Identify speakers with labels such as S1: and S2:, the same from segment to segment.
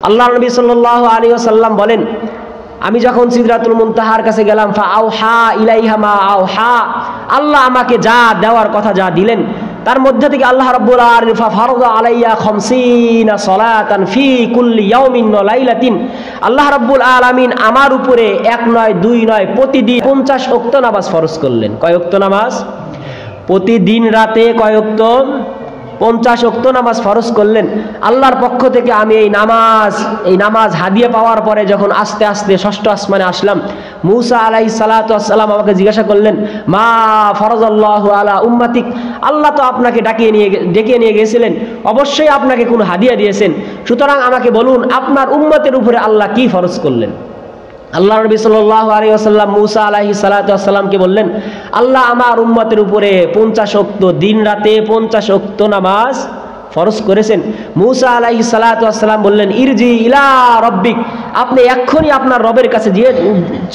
S1: আল্লাহ নবী সাল্লাল্লাহু আলাইহি ওয়াসাল্লাম বলেন, আমি যখন সিদরাতুল মুনতাহার কাছে গেলাম, ফা আওহা ইলাইহা মা আওহা, আল্লাহ আমাকে যা দেওয়ার কথা যা দিলেন তার মধ্যে থেকে আল্লাহ রাব্বুল আলামিন ফারদা আলাইয়া 50 সালাতান ফি কুল্লি ইয়াউমিন ওয়া লাইলাতিন, আল্লাহ রাব্বুল আলামিন আমার উপরে এক নয় দুই নয় প্রতিদিন 50 ওয়াক্ত নামাজ ফরজ করলেন। কয় ওয়াক্ত নামাজ? প্রতিদিন রাতে কয় ওয়াক্ত? 50 ওয়াক্ত নামাজ ফরজ করলেন আল্লাহর পক্ষ থেকে। আমি এই নামাজ হাদিয়া পাওয়ার পরে যখন আস্তে আস্তে ষষ্ঠ আসমানে আসলাম, মূসা আলাইহিস সালাতু ওয়াস সালাম আমাকে জিজ্ঞাসা করলেন, মা ফরজাল্লাহু আলা উম্মাতিক, আল্লাহ তো আপনাকে ডেকে নিয়ে গেছিলেন, অবশ্যই আপনাকে কোন হাদিয়া দিয়েছেন, সুতরাং আমাকে বলুন আপনার উম্মতের উপরে আল্লাহ কি ফরজ করলেন। আল্লাহ নবী সাল্লাল্লাহু আলাইহি ওয়াসাল্লাম মূসা আলাইহিস সালাতু ওয়াস সালামকে বললেন, আল্লাহ আমার উম্মতের উপরে 50 ওয়াক্ত দিন রাতে 50 ওয়াক্ত নামাজ ফরজ করেছেন। মূসা আলাইহিস সালাতু ওয়াস সালাম বললেন, ইরজি ইলা রাব্বিক, আপনি এক্ষুনি আপনার রবের কাছে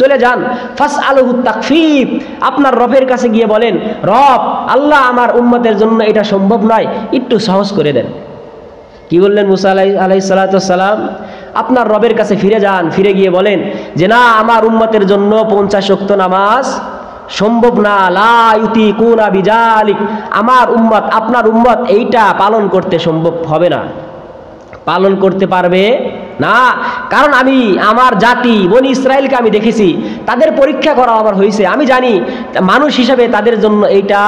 S1: চলে যান, ফাসআলহু তাকফীফ, আপনার রবের কাছে গিয়ে বলেন, রব আল্লাহ আমার উম্মতের জন্য এটা সম্ভব নয়, একটু সহজ করে দেন। কি বললেন মূসা আলাইহিস সালাতু ওয়াস সালাম? আপনার রবের কাছে ফিরে যান, ফিরে গিয়ে বলেন যে না, আমার উম্মতের জন্য 50 ওয়াক্ত নামাজ সম্ভব না, লা ইউতিকুনা বিজালিক, আমার উম্মত আপনার উম্মত এইটা পালন করতে সম্ভব হবে না, পালন করতে পারবে না। কারণ আমি আমার জাতি বনি ইসরায়েলকে আমি দেখেছি, তাদের পরীক্ষা করা আমার হয়েছে, আমি জানি মানুষ হিসাবে তাদের জন্য এইটা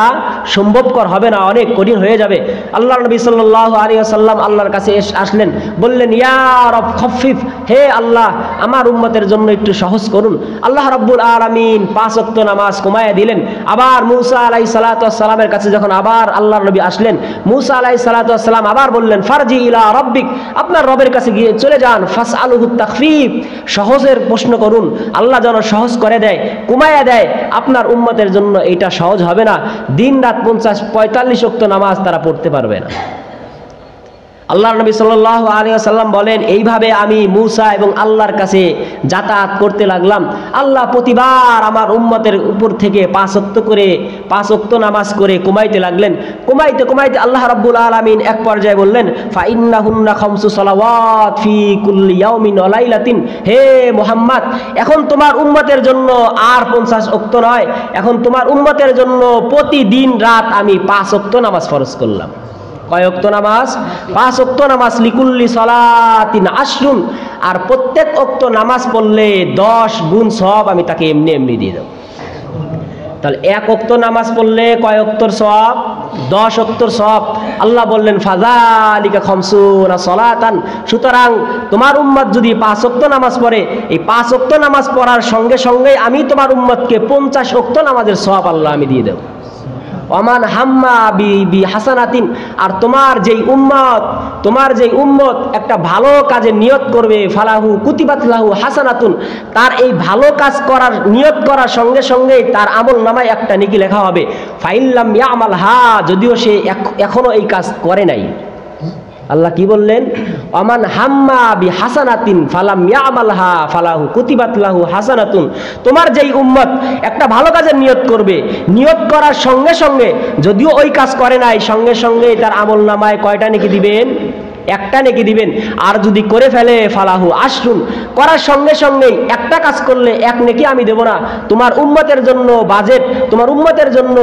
S1: সম্ভবকর হবে না, অনেক কঠিন হয়ে যাবে। আল্লাহ নবী সাল্লাল্লাহু আলাইহি ওয়াসাল্লাম আল্লাহর কাছে আসলেন, বললেন, ইয়া রব খাফিফ, হে আল্লাহ আমার উম্মতের জন্য একটু সহজ করুন। আল্লাহ রাব্বুল আলামিন 5 ওয়াক্ত নামাজ কমায়া দিলেন। আবার মূসা আলাইহিস সালাতু ওয়াস সালামের কাছে যখন আবার আল্লাহর নবী আসলেন, মূসা আলাইহিস সালাতু ওয়াস সালাম আবার বললেন, ফারজি ইলা রাব্বিক, আপনার রবের কাছে গিয়ে চলে যান, ফাসআলহু তাকফীফ, সহজের প্রশ্ন করুন, আল্লাহ যেন সহজ করে দেয়, কমায়া দেয়। আপনার উম্মতের জন্য এটা সহজ হবে না, দিন রাত 45 ওয়াক্ত নামাজ তারা পড়তে পারবে না। আল্লাহর নবী সাল্লাল্লাহু আলাইহি ওয়াসাল্লাম বলেন, এইভাবে আমি মূসা এবং আল্লাহর কাছে যাতায়াত করতে লাগলাম। আল্লাহ প্রতিবার আমার উম্মতের উপর থেকে 5 ওয়াক্ত নামাজ করে কমাইতে লাগলেন। কমাইতে আল্লাহ রাব্বুল আলামিন এক পর্যায়ে বললেন, ফা ইন্নাহুন্না খামসু সালাওয়াত ফি কুল্লি ইয়াউমিন ওয়া লাইলাতিন, হে মুহাম্মদ এখন তোমার উম্মতের জন্য আর 50 ওয়াক্ত নয়, এখন তোমার উম্মতের জন্য প্রতিদিন রাত আমি 5 ওয়াক্ত নামাজ ফরজ করলাম। কয় ওয়াক্ত নামাজ? 5 ওয়াক্ত নামাজ। লিকুল্লি সালাতিন আশরুন, আর প্রত্যেক ওয়াক্ত নামাজ পড়লে 10 গুণ সওয়াব আমি তাকে এমনি দিয়ে দেব। তাহলে 1 ওয়াক্ত নামাজ পড়লে কয় ওয়াক্তর সওয়াব? 10 ওয়াক্তর সওয়াব। আল্লাহ বললেন, ফাযালিকা খামসুনা সালাতান, সুতরাং তোমার উম্মত যদি 5 ওয়াক্ত নামাজ পড়ে, এই 5 ওয়াক্ত নামাজ পড়ার সঙ্গে সঙ্গে আমি তোমার উম্মতকে 50 ওয়াক্ত নামাজের সওয়াব আল্লাহ আমি দিয়ে দেব। ওমান হাম্মা বি হাসানাতিন, আর তোমার যেই উম্মত একটা ভালো কাজে নিয়ত করবে, ফালাহু কুতিবাত লাহু হাসানাতুন, তার এই ভালো কাজ করার নিয়ত করার সঙ্গে সঙ্গে তার আমল নামায় একটা নেকি লেখা হবে। ফাইল্লাম ইয়ামাল হা, যদিও সে এখনো এই কাজ করে নাই। আল্লাহ কি বললেন? ওমান হাম্মা বি হাসানাতিন ফালাম ইয়ামালহা ফালাহু কুতিবাত লাহু হাসানাতুন, তোমার যেই উম্মত একটা ভালো কাজের নিয়ত করবে, নিয়ত করার সঙ্গে সঙ্গে যদিও ওই কাজ করে নাই, সঙ্গে সঙ্গে তার আমল নামায় কয়টা নেকি দিবেন? একটা নেকি দিবেন। আর যদি করে ফেলে ফালাহু আশরুন, করার সঙ্গে সঙ্গেই একটা কাজ করলে 1 নেকি আমি দেব না, তোমার উম্মতের জন্য বাজেট, তোমার উম্মতের জন্য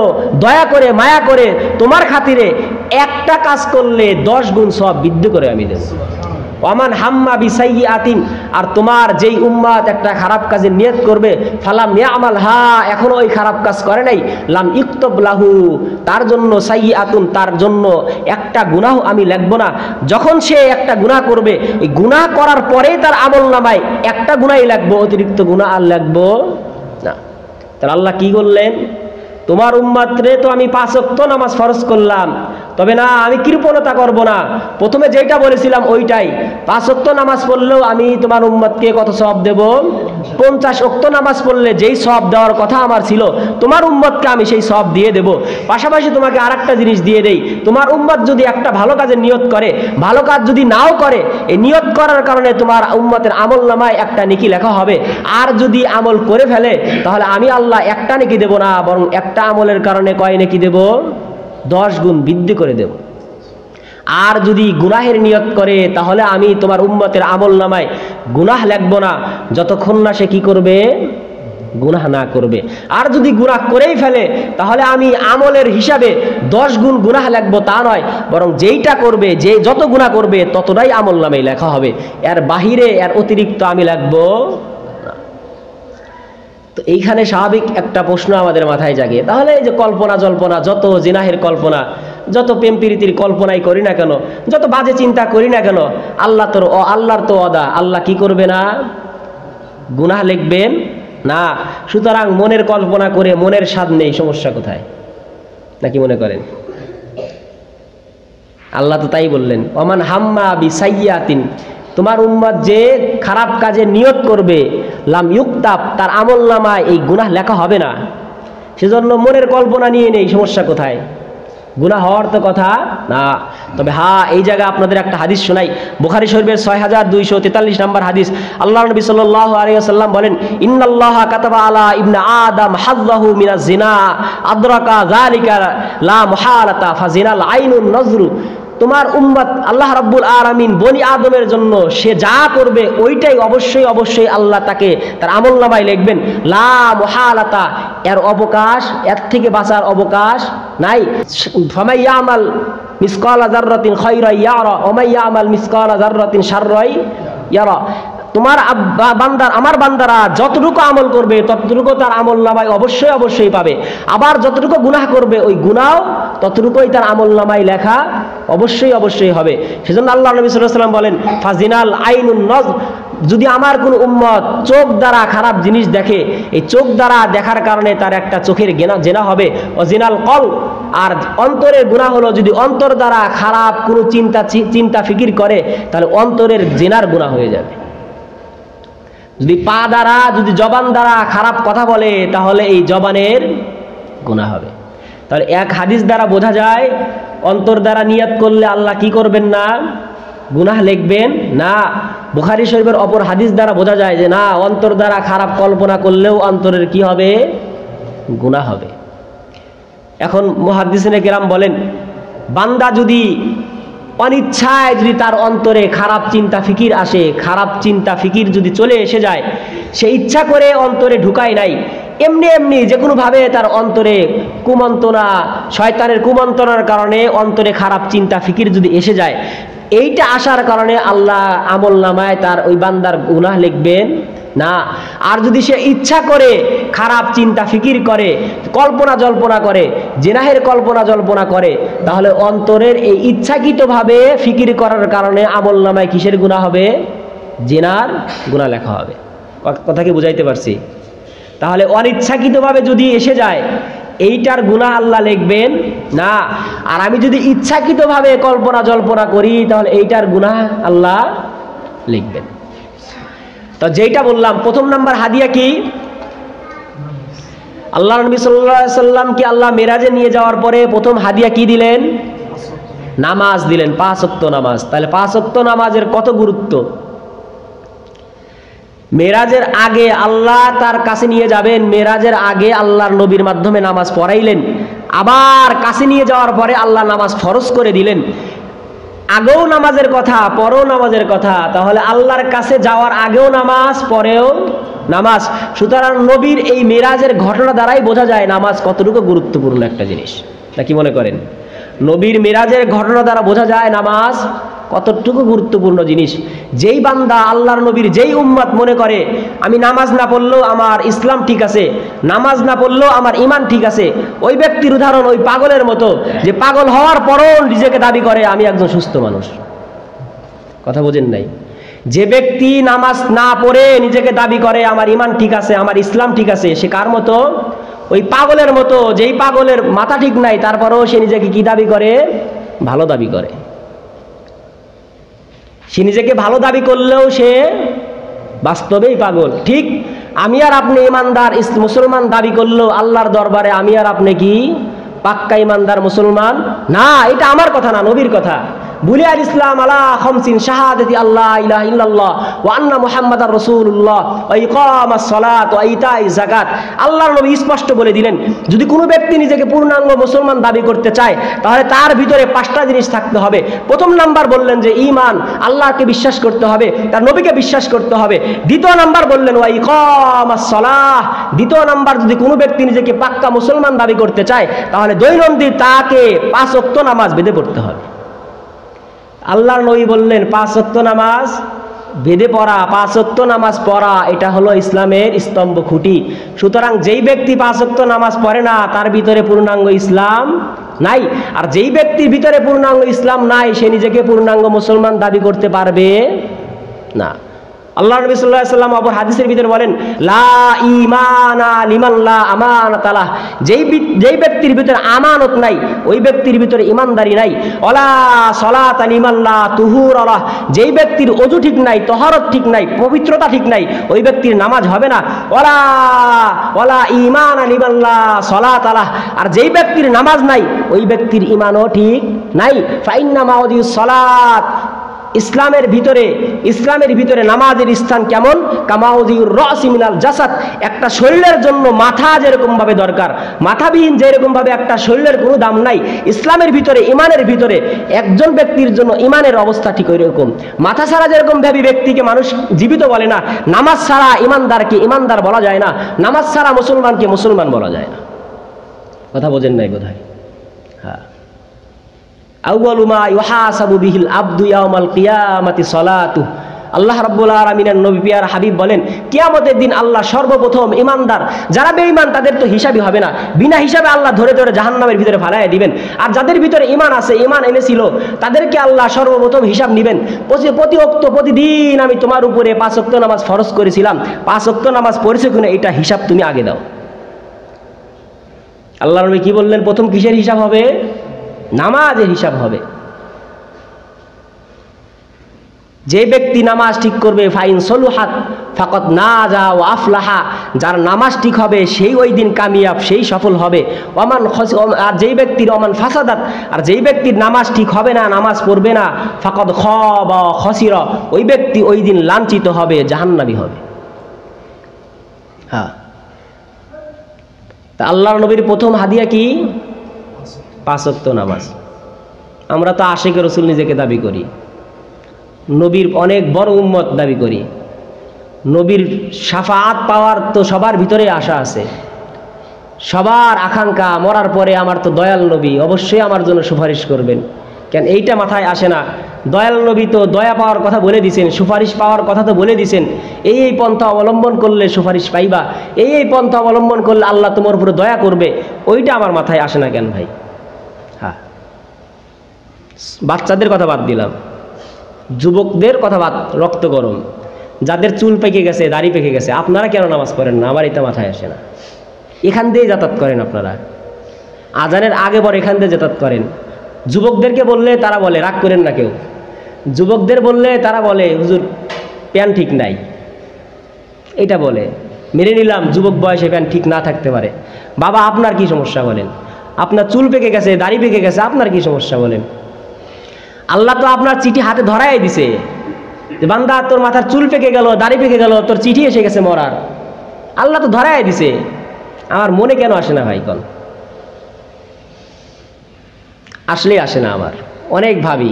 S1: দয়া করে মায়া করে তোমার খাতিরে একটা কাজ করলে 10 গুণ সওয়াব বৃদ্ধি করে আমি দেব। ওমান হাম্মা বিসাইয়্যাতিন, আর তোমার যেই উম্মত একটা খারাপ কাজের নিয়ত করবে, ফালাম ইয়ামালহা, এখনো ওই খারাপ কাজ করে নাই, লাম ইকতব লাহু, তার জন্য সাইয়্যাতুন, তার জন্য একটা গুনাহ আমি লিখব না। যখন সে একটা গুনাহ করবে, এই গুনাহ করার পরেই তার আমল নামায় একটা গুনাহই লিখব, অতিরিক্ত গুনাহ আর লিখব না। তাহলে আল্লাহ কি বললেন? তোমার উম্মতরে তো আমি 5 ওয়াক্ত নামাজ ফরজ করলাম, তবে না আমি কৃপণতা করব না, প্রথমে যেটা বলেছিলাম ওইটাই। 5 ওয়াক্ত নামাজ পড়লেও আমি তোমার উম্মতকে কত সওয়াব দেব? 50 ওয়াক্ত নামাজ পড়লে যেই সওয়াব দেওয়ার কথা আমার ছিল, তোমার উম্মতকে আমি সেই সওয়াব দিয়ে দেব। পাশাপাশি তোমাকে আরেকটা জিনিস দিয়ে দেই, তোমার উম্মত যদি একটা ভালো কাজের নিয়ত করে, ভালো কাজ যদি নাও করে, এই নিয়ত করার কারণে তোমার উম্মতের আমল নামায় একটা নেকি লেখা হবে। আর যদি আমল করে ফেলে, তাহলে আমি আল্লাহ একটা নেকি দেব না, বরং একটা আমলের কারণে কয় নেকি দেব? 10 গুণ বৃদ্ধি করে দেব। আর যদি গুনাহের নিয়ত করে তাহলে আমি তোমার উম্মতের আমল নামায় গুনাহ লিখব না যতক্ষণ না সে কি করবে, গুনাহ না করবে। আর যদি গুনাহ করেই ফেলে তাহলে আমি আমলের হিসাবে 10 গুণ গুনাহ লিখব তা নয়, বরং যেইটা করবে, যে যত গুনাহ করবে ততটাই আমল নামায় লেখা হবে, এর বাহিরে এর অতিরিক্ত আমি লিখব না। তো এইখানে স্বাভাবিক একটা প্রশ্ন আমাদের মাথায় জাগে, তাহলে এই যে কল্পনা জল্পনা, যত জিনাহের কল্পনা, যত প্রেম প্রীতির কল্পনাই করি না কেন, যত বাজে চিন্তা করি না কেন, আল্লাহর তো ওয়াদা, আল্লাহ কি করবে না, গুনাহ লিখবেন না। সুতরাং মনের কল্পনা করে মনের স্বাদ নেই, সমস্যা কোথায়? নাকি মনে করেন? আল্লাহ তো তাই বললেন, ওমান হাম্মা বিসাইয়াতিন, তোমার উম্মত যে খারাপ কাজে নিয়ত করবে, লাম ইউক্তাব, তার আমল নামায় এই গুনাহ লেখা হবে না। সেজন্য মনের কল্পনা নিয়ে নেই, সমস্যা কোথায়? গুনাহ হওয়ার তো কথা না। তবে হ্যাঁ, এই জায়গায় আপনাদের একটা হাদিস শোনাই, বুখারী শরীফের 6243 নম্বর হাদিস। আল্লাহ নবী সাল্লাল্লাহু আলাইহি ওয়াসাল্লাম বলেন, ইন্নাল্লাহা কাতাবা আলা ইবনে আদম হাযযাহু মিনাজ জিনা আদরাকা যালিকা লা মুহালাতা ফাজিনাল আইনুন নজরু। তোমার উম্মত আল্লাহ রাব্বুল আলামিন বনি আদমের জন্য সে যা করবে ওইটাই অবশ্যই অবশ্যই আল্লাহ তাকে তার আমল নামায় লিখবেন। লা মুহালাতা, এর অবকাশ, এর থেকে বাঁচার অবকাশ নাই। ফামাই ইয়ামাল মিসকালা যাররাতিন খায়রান ইয়ারা ওয়া মান ইয়ামাল মিসকালা যাররাতিন শাররান ইয়ারা। তোমার বান্দার, আমার বান্দারা যতটুকু আমল করবে ততটুকু তার আমল নামায় অবশ্যই অবশ্যই পাবে। আবার যতটুকু গুনাহ করবে ওই গুনাহ ততটুকুই তার আমল নামায় লেখা অবশ্যই অবশ্যই হবে। সেজন্য আল্লাহ নবী সাল্লাল্লাহু আলাইহি ওয়াসাল্লাম বলেন, ফাজিনাল আইনুন নজর, যদি আমার কোন উম্মত চোখ দ্বারা খারাপ জিনিস দেখে, এই চোখ দ্বারা দেখার কারণে তার একটা চোখের জেনা হবে। অজিনাল কল, আর অন্তরের গুনাহ হলো যদি অন্তর দ্বারা খারাপ কোনো চিন্তা ফিকির করে তাহলে অন্তরের জেনার গুনাহ হয়ে যাবে। যদি পা দ্বারা, যদি জবান দ্বারা খারাপ কথা বলে তাহলে এই জবানের গুনাহ হবে। তাহলে এক হাদিস দ্বারা বোঝা যায় অন্তর দ্বারা নিয়ত করলে আল্লাহ কি করবেন না, গুনাহ লিখবেন না। বুখারী শরীফের অপর হাদিস দ্বারা বোঝা যায় যে না, অন্তর দ্বারা খারাপ কল্পনা করলেও অন্তরের কি হবে, গুনাহ হবে। এখন মুহাদ্দিসিনে কেরাম বলেন, বান্দা যদি অনিচ্ছায় যদি তার অন্তরে খারাপ চিন্তা ফিকির আসে, খারাপ চিন্তা ফিকির যদি চলে এসে যায়, সে ইচ্ছা করে অন্তরে ঢুকায় নাই, এমনি এমনি যে কোনোভাবে তার অন্তরে কুমন্ত্রণা, শয়তানের কুমন্ত্রণার কারণে অন্তরে খারাপ চিন্তা ফিকির যদি এসে যায়, এইটা আসার কারণে আল্লাহ আমল নামায় তার ওই বান্দার গুনাহ লিখবেন না। আর যদি সে ইচ্ছা করে খারাপ চিন্তা ফিকির করে, কল্পনা জল্পনা করে, জিনাহের কল্পনা জল্পনা করে, তাহলে অন্তরের এই ইচ্ছাকৃতভাবে ফিকির করার কারণে আমল নামায় কিসের গুনাহ হবে, জিনার গুনাহ লেখা হবে। কথা কি বুঝাইতে পারছি? তাহলে অনিচ্ছাকৃতভাবে যদি এসে যায় এইটার গুনাহ আল্লাহ লিখবেন না। আর আমি যদি ইচ্ছাকৃতভাবে কল্পনা জল্পনা করি তাহলে এইটার গুনাহ আল্লাহ লিখবেন। তো যেটা বললাম, প্রথম নাম্বার হাদিয়া কি? আল্লাহ নবী সাল্লাল্লাহু আলাইহি সাল্লামকে আল্লাহ মেরাজে নিয়ে যাওয়ার পরে প্রথম হাদিয়া কি দিলেন? নামাজ দিলেন, 5 ওয়াক্ত নামাজ। তাহলে 5 ওয়াক্ত নামাজের কত গুরুত্ব! মেরাজের আগে আল্লাহ তার কাছে নিয়ে যাবেন, মেরাজের আগে আল্লাহর নবীর মাধ্যমে নামাজ পড়াইলেন, আবার কাছে নিয়ে যাওয়ার পরে আল্লাহ নামাজ ফরজ করে দিলেন। আগেও নামাজের কথা, পরেও নামাজের কথা, তাহলে আল্লাহর কাছে যাওয়ার আগেও নামাজ, পরেও নামাজ। সুতরাং নবীর এই মেরাজের ঘটনা দ্বারাই বোঝা যায় নামাজ কতটুকু গুরুত্বপূর্ণ একটা জিনিস। নাকি মনে করেন? নবীর মেরাজের ঘটনা দ্বারা বোঝা যায় নামাজ কতটুকু গুরুত্বপূর্ণ জিনিস। যেই বান্দা আল্লাহর নবীর, যেই উম্মত মনে করে আমি নামাজ না পড়লেও আমার ইসলাম ঠিক আছে, নামাজ না পড়লেও আমার ঈমান ঠিক আছে, ওই ব্যক্তির উদাহরণ ওই পাগলের মতো, যে পাগল হওয়ার পরও নিজেকে দাবি করে আমি একজন সুস্থ মানুষ। কথা বোঝেন নাই? যে ব্যক্তি নামাজ না পড়ে নিজেকে দাবি করে আমার ঈমান ঠিক আছে, আমার ইসলাম ঠিক আছে, সে কার মতো? ওই পাগলের মতো, যেই পাগলের মাথা ঠিক নাই তারপরেও সে নিজেকে কি দাবি করে? ভালো দাবি করে। সে নিজেকে ভালো দাবি করলেও সে বাস্তবেই পাগল। ঠিক আমি আর আপনি ইমানদার মুসলমান দাবি করলেও আল্লাহর দরবারে আমি আর আপনি কি পাক্কা ইমানদার মুসলমান না? এটা আমার কথা না, নবীর কথা। বুনিয়াল ইসলাম আলা খামসিন শাহাদাতি আল্লাহ ইলাহা ইল্লাল্লাহ ওয়া আন্না মুহাম্মাদার রাসূলুল্লাহ ওয়া ইকামাস সালাত ওয়া ইতাইজ যাকাত। আল্লাহর নবী স্পষ্ট বলে দিলেন, যদি কোনো ব্যক্তি নিজেকে পূর্ণাঙ্গ মুসলমান দাবি করতে চায় তাহলে তার ভিতরে 5টা জিনিস থাকতে হবে। প্রথম নাম্বার বললেন যে ঈমান, আল্লাহকে বিশ্বাস করতে হবে, তার নবীকে বিশ্বাস করতে হবে। দ্বিতীয় নাম্বার বললেন ওয়া ইকামাস সালাহ, দ্বিতীয় নাম্বার যদি কোনো ব্যক্তি নিজেকে পাক্কা মুসলমান দাবি করতে চায় তাহলে দৈনন্দিন তাকে 5 ওয়াক্ত নামাজ বেঁধে পড়তে হবে। আল্লাহর নবী বললেন 5 ওয়াক্ত নামাজ বেঁধে পড়া, 5 ওয়াক্ত নামাজ পড়া এটা হলো ইসলামের স্তম্ভ খুঁটি। সুতরাং যেই ব্যক্তি 5 ওয়াক্ত নামাজ পড়ে না তার ভিতরে পূর্ণাঙ্গ ইসলাম নাই, আর যেই ব্যক্তির ভিতরে পূর্ণাঙ্গ ইসলাম নাই সে নিজেকে পূর্ণাঙ্গ মুসলমান দাবি করতে পারবে না। আল্লাহ নবী সাল্লাল্লাহু আলাইহি ওয়াসাল্লাম আবার হাদিসের ভিতরে বলেন, লা ঈমানা লিমান লা আমানাতা লাহ, যেই ব্যক্তির ভিতরে আমানত নাই ওই ব্যক্তির ভিতরে ঈমানদারি নাই। ওয়ালা সালাতা লিমান লা তুহুর লাহ, যেই ব্যক্তির ওযু ঠিক নাই, তাহারত ঠিক নাই, পবিত্রতা ঠিক নাই ওই ব্যক্তির নামাজ হবে না। ওয়ালা ঈমানা লিমান লা সালাতা লাহ, আর যেই ব্যক্তির নামাজ নাই ওই ব্যক্তির ঈমানও ঠিক নাই। ফাইন্না মাউদিউস সালাত, ইসলামের ভিতরে নামাজের স্থান কেমন? কামাউদিউর রাসি মিনাল জাসাদ, একটা শরীরের জন্য মাথা যেরকম ভাবে দরকার, মাথাবিহীন যেরকম ভাবে একটা শরীরের কোনো দাম নাই, ইসলামের ভিতরে ঈমানের ভিতরে একজন ব্যক্তির জন্য ঈমানের অবস্থা ঠিক ওইরকম। মাথা ছাড়া যেরকম ভাবে ব্যক্তিকে মানুষ জীবিত বলে না, নামাজ ছাড়া ঈমানদারকে ঈমানদার বলা যায় না, নামাজ ছাড়া মুসলমানকে মুসলমান বলা যায় না। কথা বোঝেন নাই বোধহয়? হ্যাঁ। আউয়ালু মা ইউহাসাবু বিহিল আবদু ইয়াউমাল কিয়ামাতি সালাতু, আল্লাহ রাব্বুল আলামিনের নবী পিয়ার হাবিব বলেন, কিয়ামতের দিন আল্লাহ সর্বপ্রথম ঈমানদার, যারা বেঈমান তাদের তো হিসাবই হবে না, বিনা হিসাবে আল্লাহ ধরে ধরে জাহান্নামের ভিতরে ফালাইয়া দিবেন। আর যাদের ভিতরে ঈমান আছে, ঈমান এনেছিল, তাদেরকে আল্লাহ সর্বপ্রথম হিসাব নেবেন। প্রতিদিন আমি তোমার উপরে 5 ওয়াক্ত নামাজ ফরজ করেছিলাম, 5 ওয়াক্ত নামাজ পড়েছো কিনা এটা হিসাব তুমি আগে দাও। আল্লাহ নবী কি বললেন? প্রথম কিসের হিসাব হবে? নামাজের হিসাব হবে। যে ব্যক্তি নামাজ ঠিক করবে, ফাইন সলুহাত ফাকাত নাজা ওয়া আফলাহা, যার নামাজ ঠিক হবে সেই ওই দিন কামিয়াব, সেই সফল হবে। আর যেই ব্যক্তির ওমান ফাসাদাত, আর যেই ব্যক্তির নামাজ ঠিক হবে না, নামাজ পড়বে না, ফাকাদ খাবা খাসিরা, ওই ব্যক্তি ওই দিন লাঞ্ছিত হবে, জাহান্নামী হবে। হ্যাঁ, তা আল্লাহর নবীর প্রথম হাদিয়া কি? 5 ওয়াক্ত নামাজ। আমরা তো আশিক রাসূল নিজেকে দাবি করি, নবীর অনেক বড় উম্মত দাবি করি, নবীর শাফাআত পাওয়ার তো সবার ভিতরে আশা আছে, সবার আকাঙ্ক্ষা মরার পরে আমার তো দয়াল নবী অবশ্যই আমার জন্য সুপারিশ করবেন। কেন এইটা মাথায় আসে না? দয়াল নবী তো দয়া পাওয়ার কথা বলে দিছেন, সুপারিশ পাওয়ার কথা তো বলে দিছেন, এই পন্থা অবলম্বন করলে সুপারিশ পাইবা, এই পন্থা অবলম্বন করলে আল্লাহ তোমার উপরে দয়া করবে, ওইটা আমার মাথায় আসে না কেন ভাই? হ্যাঁ, বাচ্চাদের কথা বাদ দিলাম, যুবকদের কথা বাদ, রক্ত গরম, যাদের চুল পেকে গেছে, দাড়ি পেকে গেছে, আপনারা কেন নামাজ পড়েন না? আমার এটা মাথায় আসে না। এখান দিয়েই যাতায়াত করেন আপনারা, আজানের আগে পর এখান দিয়ে যাতায়াত করেন। যুবকদেরকে বললে তারা বলে, রাগ করেন না কেউ, যুবকদের বললে তারা বলে হুজুর প্যান্ট ঠিক নাই, এটা বলে, মেনে নিলাম যুবক বয়সে প্যান্ট ঠিক না থাকতে পারে। বাবা আপনার কি সমস্যা বলেন? আপনার চুল পেকে গেছে, দাড়ি পেকে গেছে, আপনার কি সমস্যা বলেন? আল্লাহ তো আপনার চিঠি হাতে ধরাই দিছে যে বান্দা তোর মাথার চুল পেকে গেল, দাড়ি পেকে গেল, তোর চিঠি এসে গেছে মরার, আল্লাহ তো ধরাই দিছে। আমার মনে কেন আসে না ভাই? কোন আসলেই আসে না আমার। অনেক ভাবি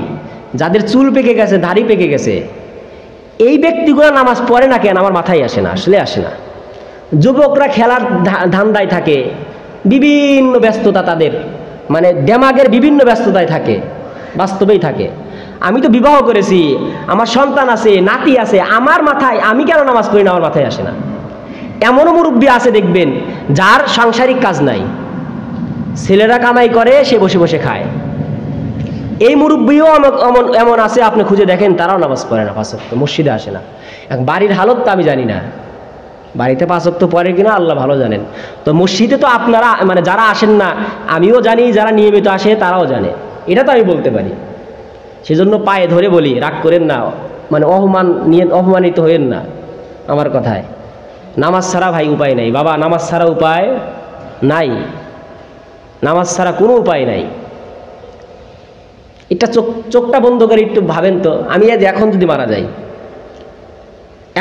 S1: যাদের চুল পেকে গেছে, দাড়ি পেকে গেছে, এই ব্যক্তিগুলো নামাজ পড়ে না কেন? আমার মাথায় আসে না, আসলে আসে না। যুবকরা খেলার ধান্দায় থাকে, বিভিন্ন ব্যস্ততা তাদের, মানে দেমাগের বিভিন্ন ব্যস্ততায় থাকে, বাস্তবেই থাকে। আমি তো বিবাহ করেছি, আমার সন্তান আছে, নাতি আছে, আমার মাথায় আমি কেন নামাজ পড়ি না? আমার মাথায় আসে না। এমনও মুরব্বী আছে দেখবেন যার সাংসারিক কাজ নাই, ছেলেরা কামাই করে, সে বসে বসে খায়। এই মুরব্বীও এমন আছে, আপনি খুঁজে দেখেন, তারাও নামাজ পড়ে না, 5 ওয়াক্ত, মসজিদে আসে না। বাড়ির হালত তো আমি জানি না, বাড়িতে 5 ওয়াক্ত পড়ে কিনা আল্লাহ ভালো জানেন। তো মসজিদে তো আপনারা মানে যারা আসেন না, আমিও জানি, যারা নিয়মিত আসে তারাও জানে, এটা তো আমি বলতে পারি। সেজন্য পায়ে ধরে বলি, রাগ করেন না, মানে অপমানিত হইেন না আমার কথায়। নামাজ ছাড়া ভাই উপায় নাই বাবা, নামাজ ছাড়া উপায় নাই, নামাজ ছাড়া কোনো উপায় নাই। এটা চোখটা বন্ধ করে একটু ভাবেন তো, আমি এখন যদি মারা যাই,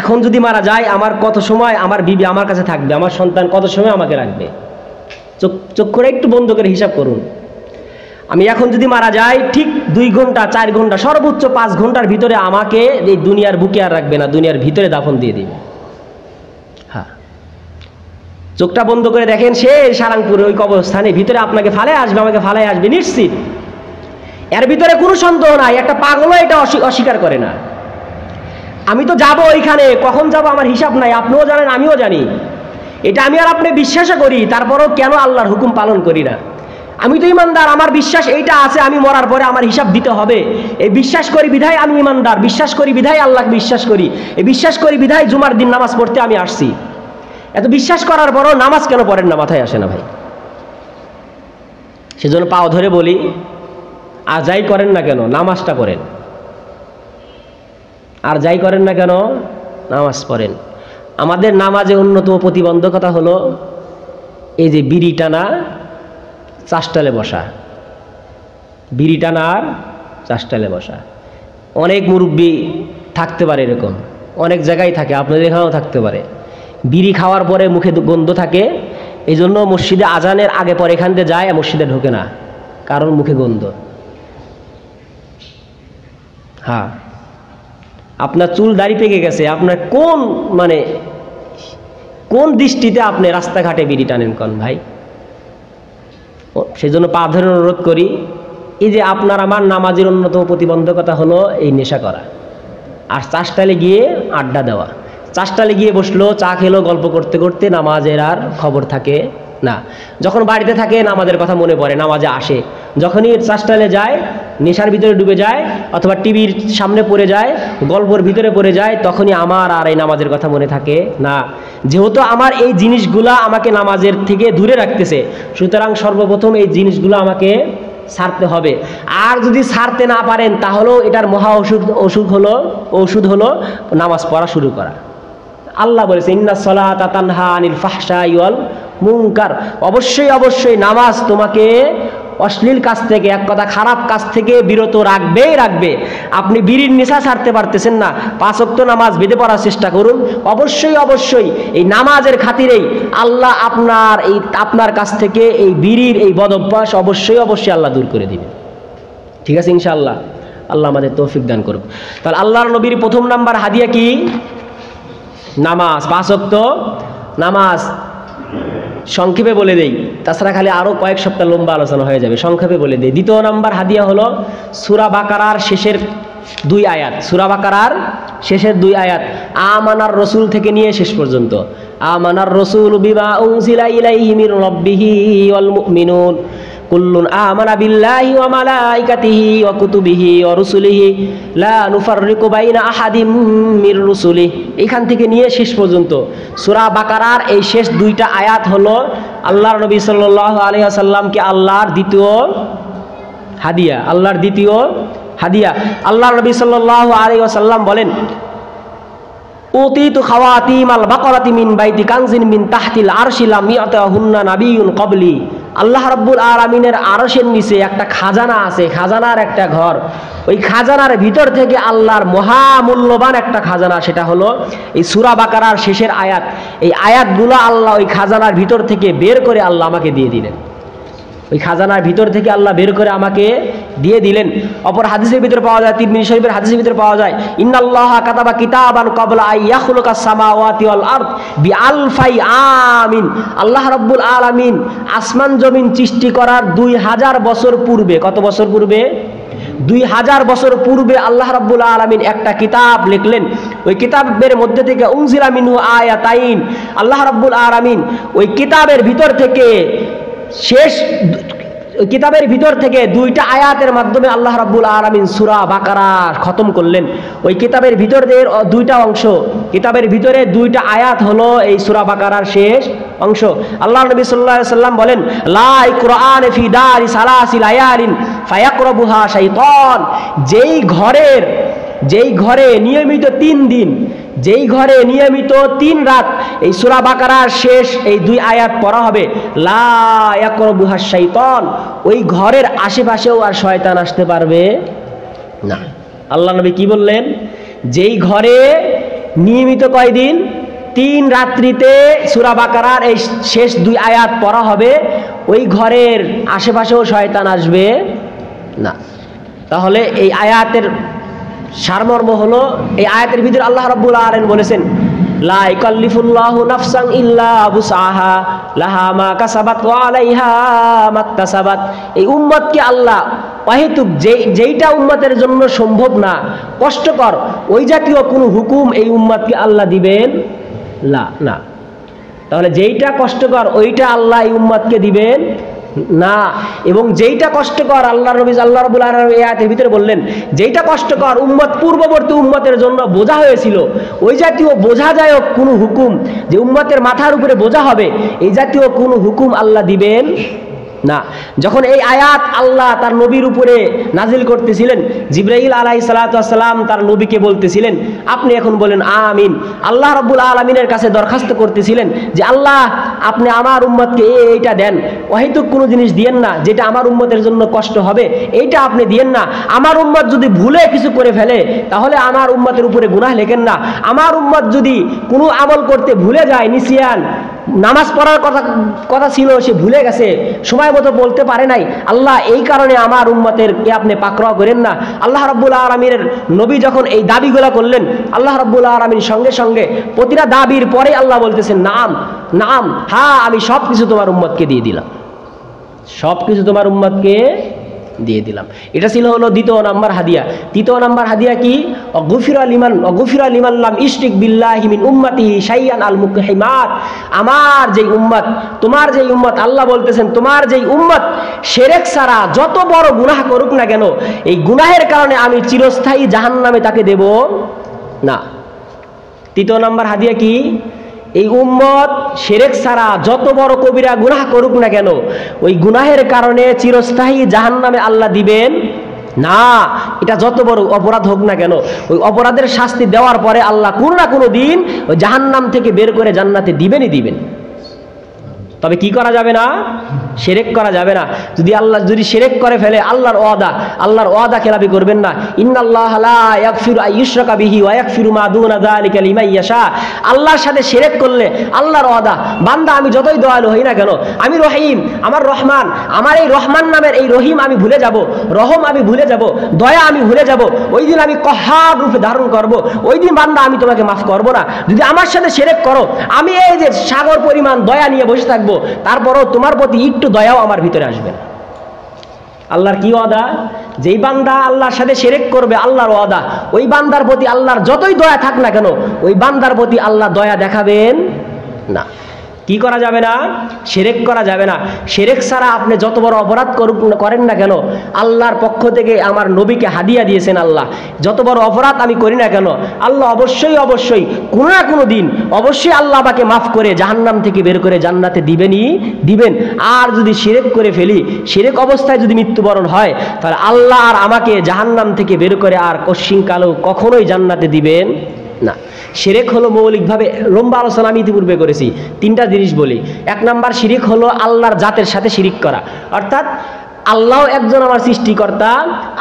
S1: এখন যদি মারা যায়, আমার কত সময় আমার বিবি আমার কাছে থাকবে, আমার সন্তান কত সময় আমাকে রাখবে? চোখ করে একটু বন্ধ করে হিসাব করুন। আমি এখন যদি মারা যাই, ঠিক 2 ঘন্টা 4 ঘন্টা সর্বোচ্চ 5 ঘন্টার ভিতরে আমাকে এই দুনিয়ার বুকে আর রাখবে না, দুনিয়ার ভিতরে দাফন দিয়ে দিবে। হ্যাঁ, চোখটা বন্ধ করে দেখেন, সে সারাংপুরে ওই কবরস্থানে ভিতরে আপনাকে ফালায় আসবে, আমাকে ফালায় আসবে নিশ্চিত। এর ভিতরে কোনো সন্দেহ নাই। একটা পাগলও এটা অস্বীকার করে না। আমি তো যাব ওইখানে, কখন যাব আমার হিসাব নাই, আপনিও জানেন আমিও জানি। এটা আমি আর আপনি বিশ্বাস করি, তারপরেও কেন আল্লাহর হুকুম পালন করি না? আমি তো ইমানদার, আমার বিশ্বাস এইটা আছে, আমি মরার পরে আমার হিসাব দিতে হবে। এই বিশ্বাস করি বিধায় আমি ইমানদার, বিশ্বাস করি বিধায় আল্লাহকে বিশ্বাস করি, এই বিশ্বাস করি বিধায় জুমার দিন নামাজ পড়তে আমি আসছি। এত বিশ্বাস করার পরও নামাজ কেন পড়েন না? মাথায় আসে না ভাই। সেজন্য পাও ধরে বলি, আর যাই করেন না কেন নামাজটা পড়েন, আর যাই করেন না কেন নামাজ পড়েন। আমাদের নামাজে অন্যতম প্রতিবন্ধকতা হলো এই যে বিড়ি টানা, চাষটালে বসা, বিড়ি টানা আর চাষটালে বসা। অনেক মুরব্বী থাকতে পারে এরকম, অনেক জায়গায় থাকে, আপনাদের এখানেও থাকতে পারে। বিড়ি খাওয়ার পরে মুখে গন্ধ থাকে, এই জন্য মসজিদে আজানের আগে পরে এখান থেকে যায়, মসজিদে ঢোকে না, কারণ মুখে গন্ধ। হ্যাঁ, আপনার চুল দাড়ি পেকে গেছে, আপনার কোন দৃষ্টিতে আপনি রাস্তাঘাটে বিড়ি টানেন কোন ভাই? সেই জন্য পা ধরে অনুরোধ করি, এই যে আপনার আমার নামাজের অন্যতম প্রতিবন্ধকতা হলো এই নেশা করা আর চাষটালে গিয়ে আড্ডা দেওয়া। চাষটালে গিয়ে বসলো, চা খেলো, গল্প করতে করতে নামাজের আর খবর থাকে না। যখন বাড়িতে থাকে নামাজের কথা মনে পড়ে, নামাজে আসে। যখনই চাষটালে যায়, নেশার ভিতরে ডুবে যায়, অথবা টিভির সামনে পড়ে যায়, গল্পের ভিতরে পড়ে যায়, তখনই আমার আর এই নামাজের কথা মনে থাকে না। যেহেতু আমার এই জিনিসগুলা আমাকে নামাজের থেকে দূরে রাখতেছে, সুতরাং সর্বপ্রথম এই জিনিসগুলো আমাকে ছাড়তে হবে। আর যদি ছাড়তে না পারেন, তাহলেও এটার মহা ওষুধ হলো নামাজ পড়া শুরু করা। আল্লাহ বলেছে, ইন্নাস সালাতা তানহা আনিল ফাহশাই ওয়াল মুনকার। অবশ্যই নামাজ তোমাকে অশ্লীল কাজ থেকে, এক কথা খারাপ কাজ থেকে বিরত রাখবে। আপনি বিড়ির নেশা ছাড়তে পারতেছেন না, 5 ওয়াক্ত নামাজ বেঁধে পড়ার চেষ্টা করুন। অবশ্যই এই নামাজের খাতিরেই আল্লাহ আপনার কাছ থেকে এই বিড়ির এই বদ অভ্যাস অবশ্যই আল্লাহ দূর করে দিবেন। ঠিক আছে ইনশাআল্লাহ। আল্লাহ আমাদের তৌফিক দান করুন। তাহলে আল্লাহর নবীর প্রথম নাম্বার হাদিয়া কি? নামাজ, 5 ওয়াক্ত নামাজ। সংক্ষেপে বলে দেই, তাছাড়া খালি আরো কয়েক সপ্তাহ লম্বা আলোচনা হয়ে যাবে, সংক্ষেপে বলে দেই। দ্বিতীয় নাম্বার হাদিয়া হলো সূরা বাকারার শেষের 2 আয়াত। সূরা বাকারার শেষের 2 আয়াত, আমানার রাসূল থেকে নিয়ে শেষ পর্যন্ত। আমানার রাসূল বিমা উনজিলা ইলাইহি মির রাব্বিহি ওয়াল মুমিনুন কুল্লুন আমানা বিল্লাহি ওয়া মালাইকাতিহি ওয়া কুতুবিহি ওয়া রুসুলিহি লা নুফাররিকু বাইনা আহাদিম মির রুসুলিহি। এখান থেকে নিয়ে শেষ পর্যন্ত সূরা বাকারার এই শেষ 2টা আয়াত হলো আল্লাহর নবী সাল্লাল্লাহু আলাইহি ওয়াসাল্লামকে আল্লাহর দ্বিতীয় হাদিয়া। আল্লাহর নবী সাল্লাল্লাহু আলাইহি ওয়াসাল্লাম বলেন, উতিতু খাওয়াতিমাল বাকারাতি মিন বাইতি কানজিন মিন তাহতিল আরশি লাম ইয়াতাহুন্না নাবিয়্যুন ক্বাবলি। আল্লাহ রাব্বুল আলামিনের আরশের নিচে একটা খাজানা আছে, খাজানার একটা ঘর। ওই খাজানার ভিতর থেকে আল্লাহর মহামূল্যবান একটা খাজানা, সেটা হলো এই সূরা বাকারার শেষের আয়াত। এই আয়াতগুলো আল্লাহ ওই খাজানার ভিতর থেকে বের করে আল্লাহ আমাকে দিয়ে দিলেন। ওই খাজানার ভিতর থেকে আল্লাহ বের করে আমাকে দিয়ে দিলেন। অপর হাদিসের ভিতরে পাওয়া যায়, তিরমিজি শরীফের হাদিসের ভিতরে পাওয়া যায়, ইন্নাল্লাহা কাতাবা কিতাবান ক্বাবলা আন ইয়াখলুকাস সামাওয়াতি ওয়াল আরদ বিআলফাই আমিন। আল্লাহ রাব্বুল আলামিন আসমান জমিন সৃষ্টি করার 2000 বছর পূর্বে, কত বছর পূর্বে? 2000 বছর পূর্বে আল্লাহ রাব্বুল আলামিন একটা কিতাব লিখলেন। ওই কিতাবের মধ্যে থেকে উনজিলা মিনহু আয়াতাইন। আল্লাহ রাব্বুল আলামিন ওই কিতাবের ভিতর থেকে কিতাবের ভিতর থেকে 2টা আয়াতের মাধ্যমে আল্লাহ রাব্বুল আলামিন সূরা বাকারা খতম করলেন। ওই কিতাবের ভিতরের 2টা অংশ, কিতাবের ভিতরে 2টা আয়াত হলো এই সূরা বাকারার শেষ অংশ। আল্লাহ নবী সাল্লাল্লাহু আলাইহি ওয়াসাল্লাম বলেন, লা ইকরাআন ফি দারি সালাসিল আয়ালিন ফায়াকরাবুহা শাইতান। যেই ঘরে নিয়মিত 3 দিন যেই ঘরে নিয়মিত 3 রাত এই সূরা বাকারার শেষ এই 2 আয়াত পড়া হবে, লা ইয়াকরবুহা শাইতান, ওই ঘরের আশেপাশেও আর শয়তান আসতে পারবে না। আল্লাহ নবী কি বললেন? যেই ঘরে নিয়মিত কয়দিন 3 রাত্রিতে সূরা বাকারার এই শেষ 2 আয়াত পড়া হবে, ওই ঘরের আশেপাশেও শয়তান আসবে না। তাহলে এই আয়াতের সারমর্ম হলো, এই আয়াতের ভিতরে আল্লাহ রাব্বুল আলামিন বলেছেন, লা ইয়াকাল্লিফুল্লাহু নাফসান ইল্লা বুসআহা লাহা মা কাসাবাত ওয়া আলাইহা মাকতাসাবাত। এই উম্মতকে আল্লাহ অহেতুক যেইটা উম্মতের জন্য সম্ভব না, কষ্টকর, ওই জাতীয় কোনো হুকুম এই উম্মতকে আল্লাহ দিবেন না। তাহলে যেইটা কষ্টকর ওইটা আল্লাহ এই উম্মতকে দিবেন না। এবং যেইটা কষ্টকর আল্লাহ রাব্বুল আলামিন এই আয়াতের ভিতরে বললেন, যেইটা কষ্টকর উম্মত পূর্ববর্তী উম্মতের জন্য বোঝা হয়েছিল, ওই জাতীয় বোঝাদায়ক কোনো হুকুম যে উম্মতের মাথার উপরে বোঝা হবে, এই জাতীয় কোনো হুকুম আল্লাহ দিবেন না। যখন এই আয়াত আল্লাহ তার নবীর উপরে নাজিল করতেছিলেন, জিবরাইল আলাইহিস সালাতু ওয়াস সালাম তার নবীকে বলতেছিলেন, আপনি এখন বলেন আমিন। আল্লাহ রাব্বুল আলামিনের কাছে দরখাস্ত করতেছিলেন যে আল্লাহ, আপনি আমার উম্মতকে এইটা দেন, অহেতুক কোনো জিনিস দিয়েন না যেটা আমার উম্মতের জন্য কষ্ট হবে, এইটা আপনি দিয়েন না। আমার উম্মত যদি ভুলে কিছু করে ফেলে তাহলে আমার উম্মতের উপরে গুনাহ লেখেন না। আমার উম্মত যদি কোনো আমল করতে ভুলে যায়, নিসিয়ান, নামাজ পড়ার কথা ছিল সে ভুলে গেছে, সময় মতো বলতে পারে নাই, আল্লাহ এই কারণে আমার উম্মতের কে আপনি পাকড়াও করেন না। আল্লাহ রাব্বুল আলামিনের নবী যখন এই দাবিগুলো করলেন, আল্লাহ রাব্বুল আলামিন সঙ্গে সঙ্গে প্রতিটা দাবির পরে আল্লাহ বলতেছেন, নাম, হ্যাঁ, আমি সব কিছু তোমার উম্মতকে দিয়ে দিলাম, সব কিছু তোমার উম্মতকে দিয়ে দিলাম। এটা ছিল হলো 2 নাম্বার হাদিয়া। 3 নাম্বার হাদিয়া কি? অগফিরা লিমান লাম ইশরিক বিল্লাহি মিন উম্মতিহি শাইআন আল মুকহিমাত। আমার যেই উম্মত, তোমার যেই উম্মত, আল্লাহ বলতেছেন তোমার যেই উম্মত শিরক ছাড়া যত বড় গুনাহ করুক না কেন, এই গুনাহের কারণে আমি চিরস্থায়ী জাহান্নামে তাকে দেব না। 3 নাম্বার হাদিয়া কি? এই উম্মত শিরক ছাড়া যত বড় কবিরা গুনাহ করুক না কেন, ওই গুনাহের কারণে চিরস্থায়ী জাহান্নামে আল্লাহ দিবেন না। এটা যত বড় অপরাধ হোক না কেন, ওই অপরাধের শাস্তি দেওয়ার পরে আল্লাহ কোনো না কোনো দিন ওই জাহান্নাম থেকে বের করে জান্নাতে দিবেন। তবে কি করা যাবে না? শিরক করা যাবে না। যদি শিরক করে ফেলে, আল্লাহর ওয়াদা খেলাপি করবেন না। ইন্নাল্লাহা লা ইয়াগফিরু আইয়ুশরাকা বিহি ওয়া ইয়াগফিরু মা দুনা যালিকা লিমান ইয়াশা। আল্লাহর সাথে শিরক করলে আল্লাহর ওয়াদা, বান্দা আমি যতই দয়ালু হই না কেন, আমি রহিম, আমার রহমান, আমার এই রহমান নামের এই রহিম আমি ভুলে যাব, রহম আমি ভুলে যাব, দয়া আমি ভুলে যাব, ওই দিন আমি কহার রূপে ধারণ করব, ওই দিন বান্দা আমি তোমাকে মাফ করব না। যদি আমার সাথে শিরক করো, আমি এই যে সাগর পরিমাণ দয়া নিয়ে বসে থাকবো, তারপরও তোমার প্রতি একটু দয়াও আমার ভিতরে আসবে না। আল্লাহর কি ওয়াদা? যেই বান্দা আল্লাহর সাথে শিরক করবে, আল্লাহর ওয়াদা, ওই বান্দার প্রতি আল্লাহর যতই দয়া থাক না কেন, ওই বান্দার প্রতি আল্লাহ দয়া দেখাবেন না। কি করা যাবে না? শিরক করা যাবে না। শিরক ছাড়া আপনি যত বড় অপরাধ করেন না কেন, আল্লাহর পক্ষ থেকে আমার নবীকে হাদিয়া দিয়েছেন আল্লাহ, যত বড় অপরাধ আমি করি না কেন, আল্লাহ অবশ্যই কোনো না কোনো দিন অবশ্যই আল্লাহ আমাকে মাফ করে জাহান্নাম থেকে বের করে জান্নাতে দিবেন। আর যদি শিরক করে ফেলি, শিরক অবস্থায় যদি মৃত্যুবরণ হয়, তাহলে আল্লাহ আর আমাকে জাহান্নাম থেকে বের করে আর কশিনকালেও কখনোই জান্নাতে দিবেন না। শিরক হলো মৌলিকভাবে, লম্বা আলোচনা আমি ইতিপূর্বে করেছি, 3টা জিনিস বলি। 1 নাম্বার শিরক হলো আল্লাহর জাতের সাথে শিরক করা, অর্থাৎ আল্লাহ একজন আমার সৃষ্টিকর্তা,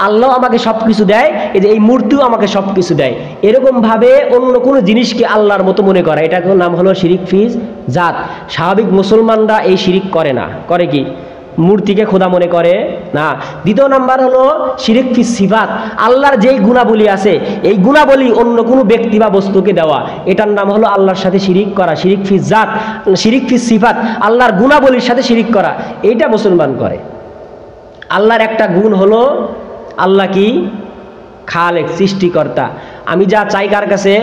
S1: আল্লাহ আমাকে সব কিছু দেয়, এই যে এই মূর্তিও আমাকে সব কিছু দেয়, এরকম ভাবে অন্য কোনো জিনিসকে আল্লাহর মতো মনে করা, এটার নাম হলো শিরক ফিজ জাত। স্বাভাবিক মুসলমানরা এই শিরক করে না। করে কি? মূর্তিকে খোদা মনে করে না। 2 নাম্বার হলো শিরক ফিস সিফাত, আল্লাহর যেই গুণাবলী আছে এই গুণাবলী অন্য কোনো ব্যক্তি বা বস্তুকে দেওয়া, এটার নাম হলো আল্লাহর সাথে শিরক করা। শিরক ফিস জাত, শিরক ফিস সিফাত, আল্লাহর গুণাবলীর সাথে শিরক করা, এইটা মুসলমান করে। আল্লাহর একটা গুণ হলো, আল্লাহ কি? খালেক, সৃষ্টিকর্তা। আমি যা চাই কার কাছে?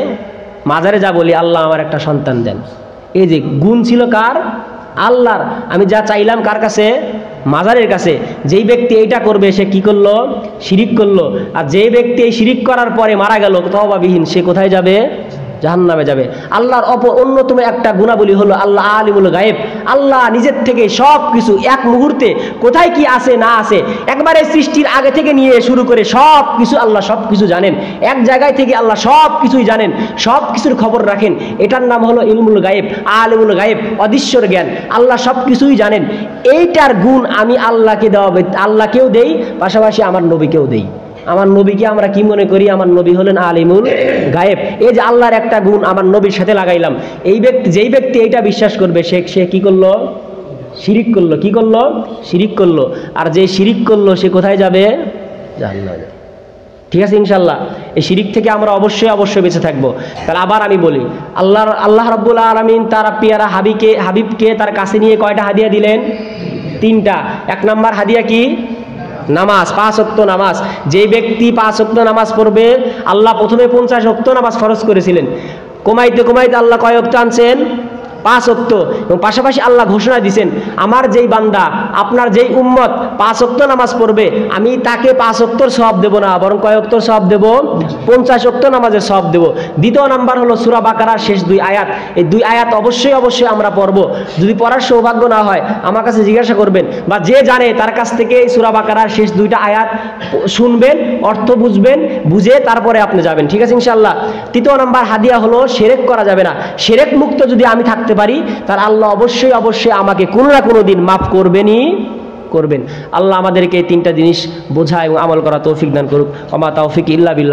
S1: মাজারে যা বলি, আল্লাহ আমার একটা সন্তান দেন, এই যে গুণ ছিল কার? আল্লাহর। আমি যা চাইলাম কার কাছে? মাজারের কাছে। যেই ব্যক্তি এইটা করবে সে কি করলো? শিরিক করলো। আর যেই ব্যক্তি এই শিরিক করার পরে মারা গেল তওবাবিহীন, সে কোথায় যাবে? জাহান্নামে যাবে। আল্লাহর অন্যতম একটা গুণাবলী হলো আল্লাহ আলিমুল গায়েব। আল্লাহ নিজের থেকে সব কিছু এক মুহূর্তে কোথায় কি আছে না আছে একবারে সৃষ্টির আগে থেকে নিয়ে শুরু করে সব কিছু আল্লাহ সব কিছু জানেন। এক জায়গায় থেকে আল্লাহ সব কিছুই জানেন, সব কিছুর খবর রাখেন। এটার নাম হলো ইলমুল গায়েব, আলিমুল গায়েব, অদৃশ্যর জ্ঞান। আল্লাহ সব কিছুই জানেন। এইটার গুণ আমি আল্লাহকেও দেই, পাশাপাশি আমার নবীকেও দেই। আমার নবীকে আমরা কি মনে করি? আমার নবী হলেন আলিমুল গায়েব। এই যে আল্লাহর একটা গুণ আমার নবীর সাথে লাগাইলাম, যেই ব্যক্তি এইটা বিশ্বাস করবে সে কি করলো? শিরিক করলো। কি করলো? শিরিক করলো। আর যে শিরিক করলো সে কোথায় যাবে? জাহান্নামে। ঠিক আছে ইনশাল্লাহ। এই শিরিক থেকে আমরা অবশ্যই বেঁচে থাকবো। তাহলে আবার আমি বলি, আল্লাহ রাব্বুল আলামিন তার পিয়ারা হাবিবকে তার কাছে নিয়ে কয়টা হাদিয়া দিলেন? 3টা। 1 নাম্বার হাদিয়া কি? নামাজ, 5 ওয়াক্ত নামাজ। যে ব্যক্তি 5 ওয়াক্ত নামাজ পড়বে, আল্লাহ প্রথমে 50 ওয়াক্ত নামাজ ফরজ করেছিলেন, কমাইতে আল্লাহ কয় ওয়াক্ত আনছেন? 5 ওয়াক্ত। এবং পাশাপাশি আল্লাহ ঘোষণা দিয়েছেন, আমার যেই বান্দা, আপনার যেই উম্মত 5 ওয়াক্ত নামাজ পড়বে, আমি তাকে 5 ওয়াক্তর সওয়াব দেব না, বরং কয় ওয়াক্তর সওয়াব দেব? 50 ওয়াক্ত নামাজের সওয়াব দেব। দ্বিতীয় নাম্বার হলো সূরা বাকারার শেষ 2 আয়াত। এই 2 আয়াত অবশ্যই আমরা পড়ব। যদি পড়ার সৌভাগ্য না হয় আমার কাছে জিজ্ঞাসা করবেন, বা যে জানে তার কাছ থেকে সূরা বাকারার শেষ 2টা আয়াত শুনবেন, অর্থ বুঝবেন, বুঝে তারপরে আপনি যাবেন। ঠিক আছে ইনশাআল্লাহ। তৃতীয় নাম্বার হাদিয়া হলো শিরক করা যাবে না। শিরক মুক্ত যদি আমি থাকতে পারি, তার আল্লাহ অবশ্যই আমাকে কোনো না কোনো দিন মাফ করবেন। আল্লাহ আমাদেরকে এই 3টা জিনিস বোঝা এবং আমল করা তৌফিক দান করুক। ওয়া মা তাওফিক ইল্লা বিল্লাহ।